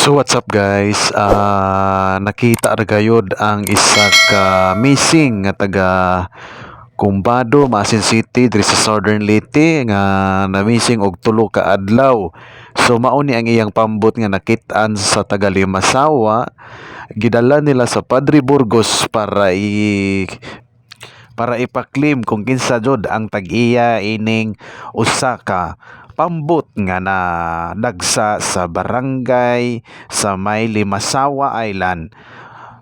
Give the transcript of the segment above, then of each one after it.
So what's up guys? Nakita ra gayud ang isa ka missing nga taga Kumbado, Masin City diri sa Southern Leyte nga na-missing og tulo ka adlaw. So mao ni ang iyang pambot nga nakit-an sa taga Limasawa. Gidala nila sa Padre Burgos para ipa-claim kung kinsa jud ang tag-iya ining usa ka pambot nga na dagsa sa barangay sa may Limasawa Island.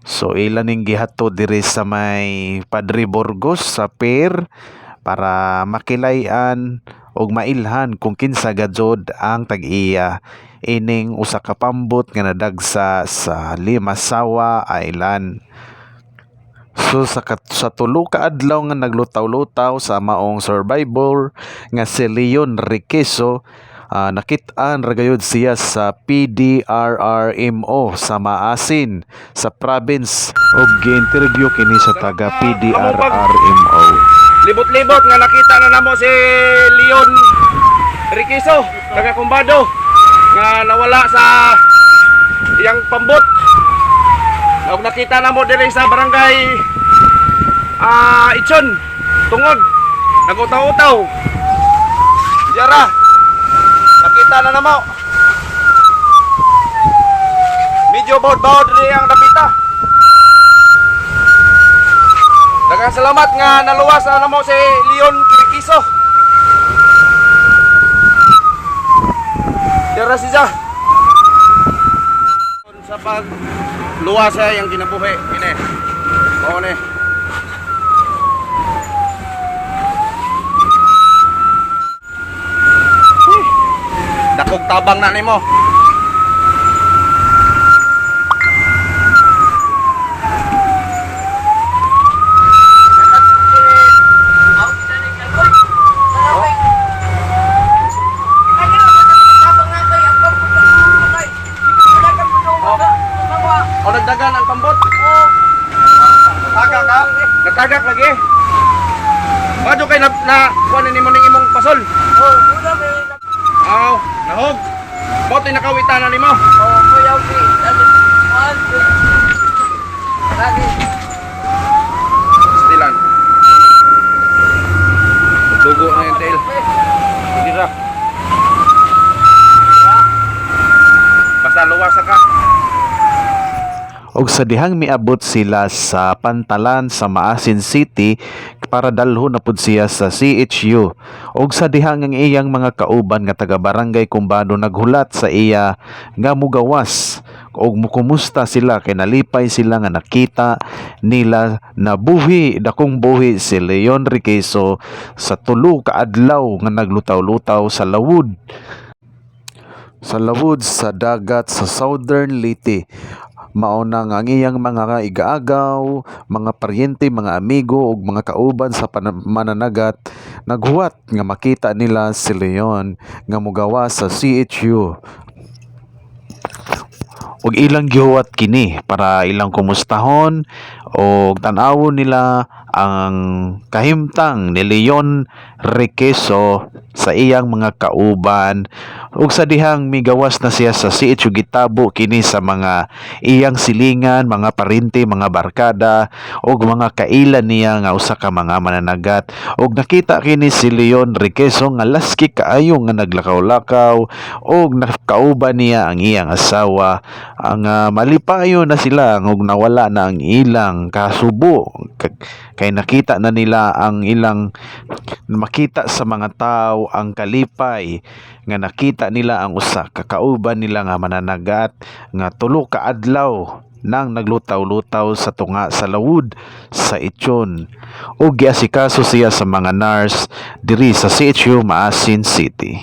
So ilan ning gihatod diri sa may Padre Burgos sa pier para makilay-an og mailhan kung kinsa gajud ang tag-iya ining usa ka pambot nga nadagsa sa Limasawa Island. So sa tulo ka adlaw nga naglutaw-lutaw sa maong survivor nga si Leon Riqueso, nakit-an ra gayud siya sa PDRRMO sa Maasin sa province ug gi-interview kini sa taga PDRRMO. Libot-libot nga nakita na namo si Leon Riqueso taga Kumbado nga nawala sa iyang pambot. Og nakita namo diri sa barangay Itson tungod nagutaw-utaw. Yara nakita na namo. Medyo baod-baod rin ang napita. Daghang salamat nga naluwas na namo si Leon Riqueso. Yara siya. Sa pagluwas siya yung kinabuhi. Ini. Oo ni. Dakog tabang na nimo. O nagdagan ang pambot? Tagak ka? Nagtagak lagi? Badyo kay kuha nimo ning imong pasol? Aw, nahog. Bote nakawitan na nimo. Stilan. Dugo na yung tail. Hindi ra. Basta luwas ka. Og sa dihang miabot sila sa Pantalan sa Maasin City para dalhon na pud siya sa CHU. Og sa dihang ang iyang mga kauban nga taga Barangay Kumbado naghulat sa iya nga mugawas og mukumusta sila kay nalipay sila nga nakita nila na dakong buhi si Leon Riqueso sa tulo ka adlaw nga naglutaw-lutaw sa lawod sa dagat sa Southern Leyte. Mao na nga ang iyang mga igaagaw, mga paryente, mga amigo ug mga kauban sa mananagat naghuwat nga makita nila si Leon nga mogawa sa CHU. Ug ilang gihuwat kini para ilang kumustahon ug tan-awon nila ang kahimtang ni Leon Riqueso sa iyang mga kauban. Ug sa dihang migawas na siya sa CHU gitabo kini sa mga iyang silingan, mga parinti, mga barkada ug mga kailan niya nga usa ka mga mananagat. Ug nakita kini si Leon Riqueso nga laski kaayo nga naglakaw-lakaw ug nakauban niya ang iyang asawa. Ang malipayo na sila ug nawala na ang ilang kasubo kay nakita na nila ang ilang makita sa mga tao ang kalipay nga nakita nila ang usa ka kauban nila nga mananagat nga tulo ka adlaw nang naglutaw-lutaw sa tunga sa lawod sa Itson ug giasikaso siya sa mga nurse diri sa CHU Maasin City.